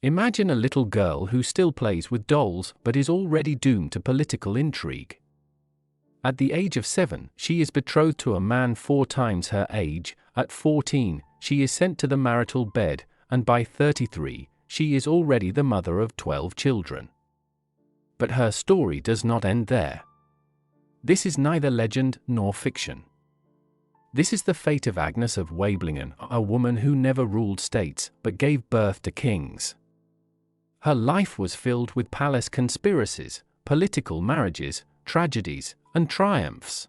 Imagine a little girl who still plays with dolls but is already doomed to political intrigue. At the age of 7, she is betrothed to a man 4 times her age. At 14, she is sent to the marital bed, and by 33, she is already the mother of 12 children. But her story does not end there. This is neither legend nor fiction. This is the fate of Agnes of Waiblingen, a woman who never ruled states, but gave birth to kings. Her life was filled with palace conspiracies, political marriages, tragedies, and triumphs.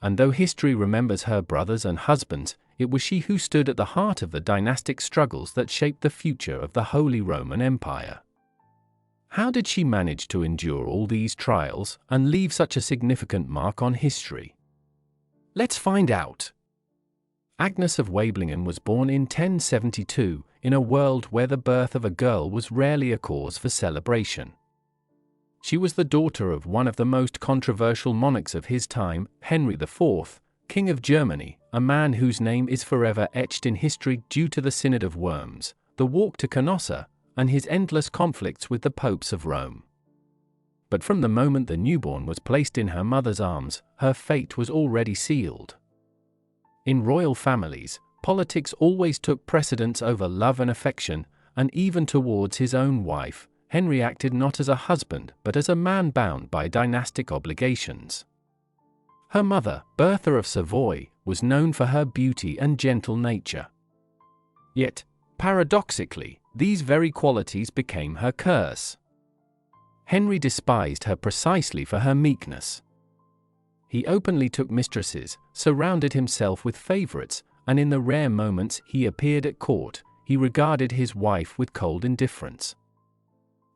And though history remembers her brothers and husbands, it was she who stood at the heart of the dynastic struggles that shaped the future of the Holy Roman Empire. How did she manage to endure all these trials and leave such a significant mark on history? Let's find out. Agnes of Waiblingen was born in 1072, in a world where the birth of a girl was rarely a cause for celebration. She was the daughter of one of the most controversial monarchs of his time, Henry IV, King of Germany, a man whose name is forever etched in history due to the Synod of Worms, the walk to Canossa, and his endless conflicts with the popes of Rome. But from the moment the newborn was placed in her mother's arms, her fate was already sealed. In royal families, politics always took precedence over love and affection, and even towards his own wife, Henry acted not as a husband but as a man bound by dynastic obligations. Her mother, Bertha of Savoy, was known for her beauty and gentle nature. Yet, paradoxically, these very qualities became her curse. Henry despised her precisely for her meekness. He openly took mistresses, surrounded himself with favorites, and in the rare moments he appeared at court, he regarded his wife with cold indifference.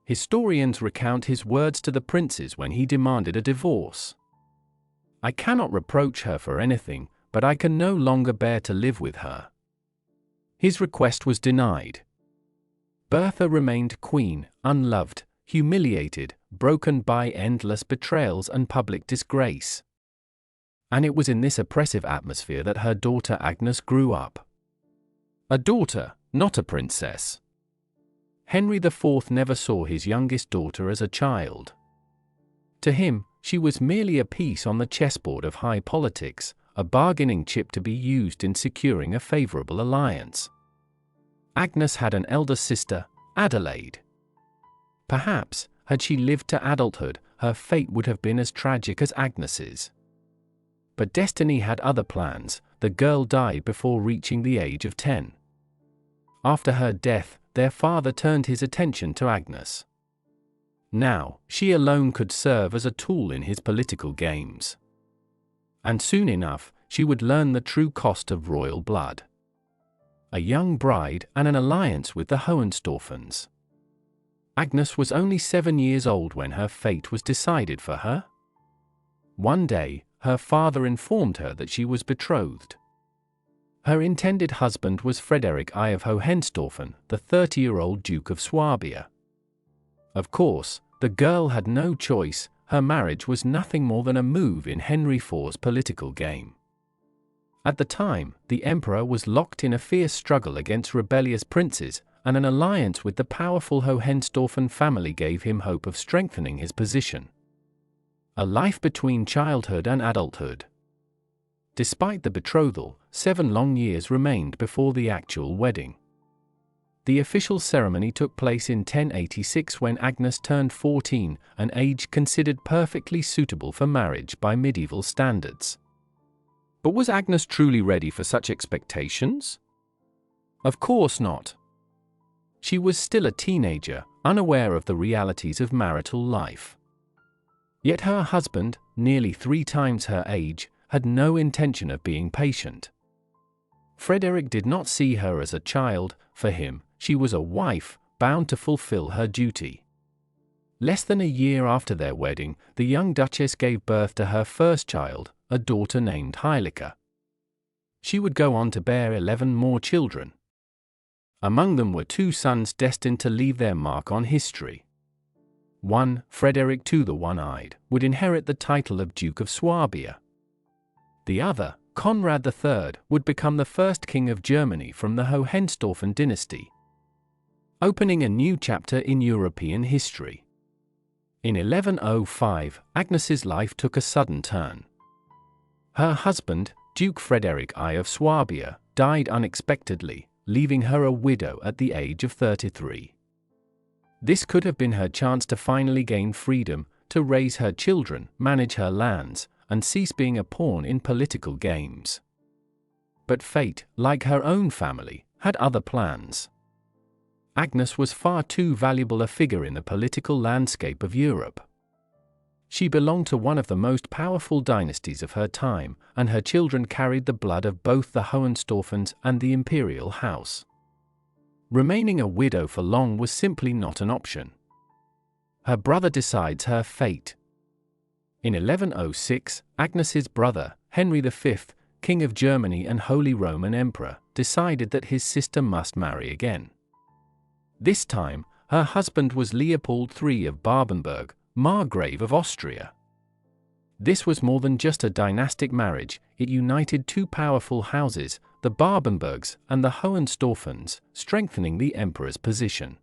Historians recount his words to the princes when he demanded a divorce. "I cannot reproach her for anything, but I can no longer bear to live with her." His request was denied. Bertha remained queen, unloved, humiliated, broken by endless betrayals and public disgrace. And it was in this oppressive atmosphere that her daughter Agnes grew up. A daughter, not a princess. Henry IV never saw his youngest daughter as a child. To him, she was merely a piece on the chessboard of high politics, a bargaining chip to be used in securing a favorable alliance. Agnes had an elder sister, Adelaide. Perhaps, had she lived to adulthood, her fate would have been as tragic as Agnes's. But destiny had other plans. The girl died before reaching the age of 10. After her death, their father turned his attention to Agnes. Now, she alone could serve as a tool in his political games. And soon enough, she would learn the true cost of royal blood. A young bride and an alliance with the Hohenstaufens. Agnes was only 7 years old when her fate was decided for her. One day, her father informed her that she was betrothed. Her intended husband was Frederick I of Hohenstaufen, the 30-year-old Duke of Swabia. Of course, the girl had no choice. Her marriage was nothing more than a move in Henry IV's political game. At the time, the emperor was locked in a fierce struggle against rebellious princes, and an alliance with the powerful Hohenstaufen family gave him hope of strengthening his position. A life between childhood and adulthood. Despite the betrothal, 7 long years remained before the actual wedding. The official ceremony took place in 1086 when Agnes turned 14, an age considered perfectly suitable for marriage by medieval standards. But was Agnes truly ready for such expectations? Of course not. She was still a teenager, unaware of the realities of marital life. Yet her husband, nearly 3 times her age, had no intention of being patient. Frederick did not see her as a child. For him, she was a wife, bound to fulfill her duty. Less than a year after their wedding, the young duchess gave birth to her first child, a daughter named Hylika. She would go on to bear 11 more children. Among them were 2 sons destined to leave their mark on history. One, Frederick II the One-Eyed, would inherit the title of Duke of Swabia. The other, Conrad III, would become the first king of Germany from the Hohenstaufen dynasty. opening a new chapter in European history. In 1105, Agnes's life took a sudden turn. Her husband, Duke Frederick I of Swabia, died unexpectedly, leaving her a widow at the age of 33. This could have been her chance to finally gain freedom, to raise her children, manage her lands, and cease being a pawn in political games. But fate, like her own family, had other plans. Agnes was far too valuable a figure in the political landscape of Europe. She belonged to one of the most powerful dynasties of her time, and her children carried the blood of both the Hohenstaufens and the imperial house. Remaining a widow for long was simply not an option. Her brother decides her fate. In 1106, Agnes's brother, Henry V, King of Germany and Holy Roman Emperor, decided that his sister must marry again. This time, her husband was Leopold III of Babenberg, Margrave of Austria. This was more than just a dynastic marriage, it united two powerful houses, the Babenbergs and the Hohenstaufens, strengthening the emperor's position.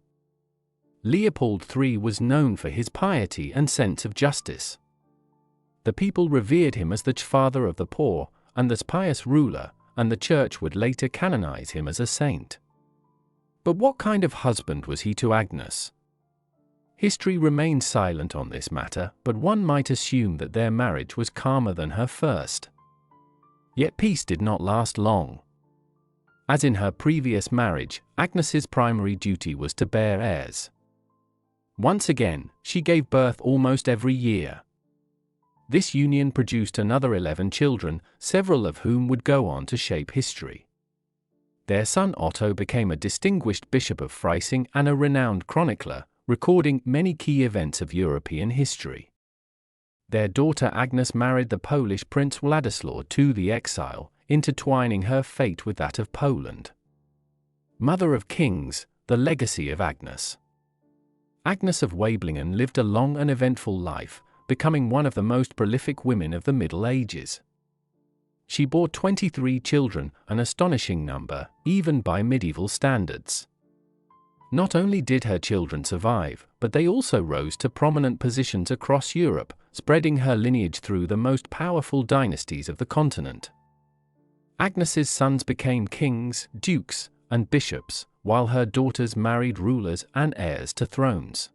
Leopold III was known for his piety and sense of justice. The people revered him as the father of the poor, and the pious ruler, and the church would later canonize him as a saint. But what kind of husband was he to Agnes? History remains silent on this matter, but one might assume that their marriage was calmer than her first. Yet peace did not last long. As in her previous marriage, Agnes's primary duty was to bear heirs. Once again, she gave birth almost every year. This union produced another 11 children, several of whom would go on to shape history. Their son Otto became a distinguished bishop of Freising and a renowned chronicler, recording many key events of European history. Their daughter Agnes married the Polish Prince Władysław II the Exile, intertwining her fate with that of Poland. Mother of Kings, the legacy of Agnes. Agnes of Waiblingen lived a long and eventful life, becoming one of the most prolific women of the Middle Ages. She bore 23 children, an astonishing number, even by medieval standards. Not only did her children survive, but they also rose to prominent positions across Europe, spreading her lineage through the most powerful dynasties of the continent. Agnes's sons became kings, dukes, and bishops, while her daughters married rulers and heirs to thrones.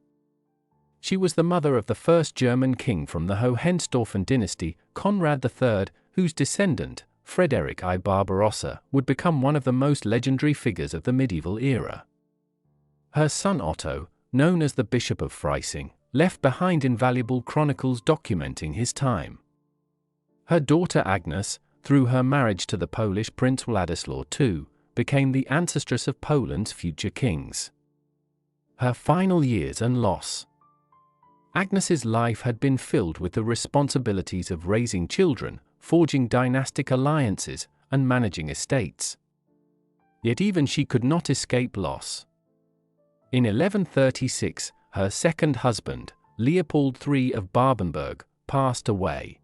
She was the mother of the first German king from the Hohenstaufen dynasty, Conrad III, whose descendant, Frederick I Barbarossa, would become one of the most legendary figures of the medieval era. Her son Otto, known as the Bishop of Freising, left behind invaluable chronicles documenting his time. Her daughter Agnes, through her marriage to the Polish Prince Władysław II, became the ancestress of Poland's future kings. Her final years and loss. Agnes's life had been filled with the responsibilities of raising children, forging dynastic alliances, and managing estates. Yet even she could not escape loss. In 1136, her second husband, Leopold III of Babenberg, passed away.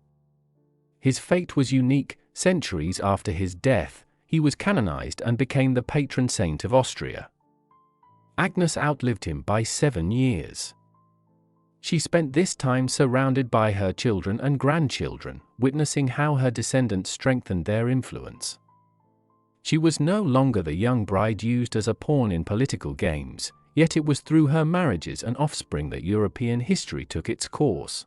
His fate was unique. Centuries after his death, he was canonized and became the patron saint of Austria. Agnes outlived him by 7 years. She spent this time surrounded by her children and grandchildren, witnessing how her descendants strengthened their influence. She was no longer the young bride used as a pawn in political games, yet it was through her marriages and offspring that European history took its course.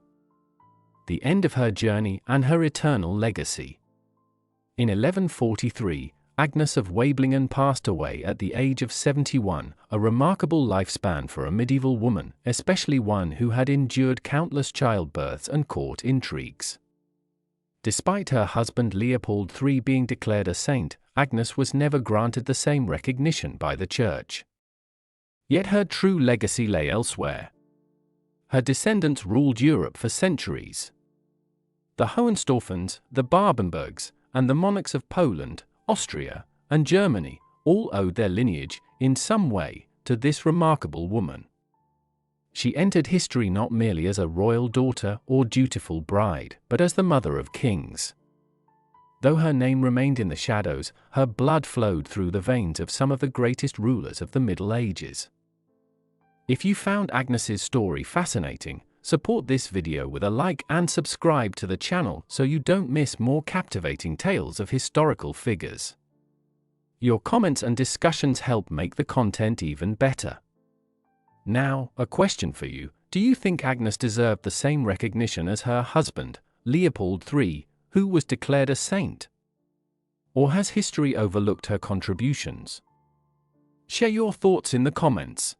The end of her journey and her eternal legacy. In 1143, Agnes of Waiblingen passed away at the age of 71, a remarkable lifespan for a medieval woman, especially one who had endured countless childbirths and court intrigues. Despite her husband Leopold III being declared a saint, Agnes was never granted the same recognition by the Church. Yet her true legacy lay elsewhere. Her descendants ruled Europe for centuries. The Hohenstaufens, the Babenbergs, and the monarchs of Poland, Austria, and Germany all owed their lineage, in some way, to this remarkable woman. She entered history not merely as a royal daughter or dutiful bride, but as the mother of kings. Though her name remained in the shadows, her blood flowed through the veins of some of the greatest rulers of the Middle Ages. If you found Agnes's story fascinating, support this video with a like and subscribe to the channel so you don't miss more captivating tales of historical figures. Your comments and discussions help make the content even better. Now, a question for you. Do you think Agnes deserved the same recognition as her husband, Leopold III, who was declared a saint? Or has history overlooked her contributions? Share your thoughts in the comments.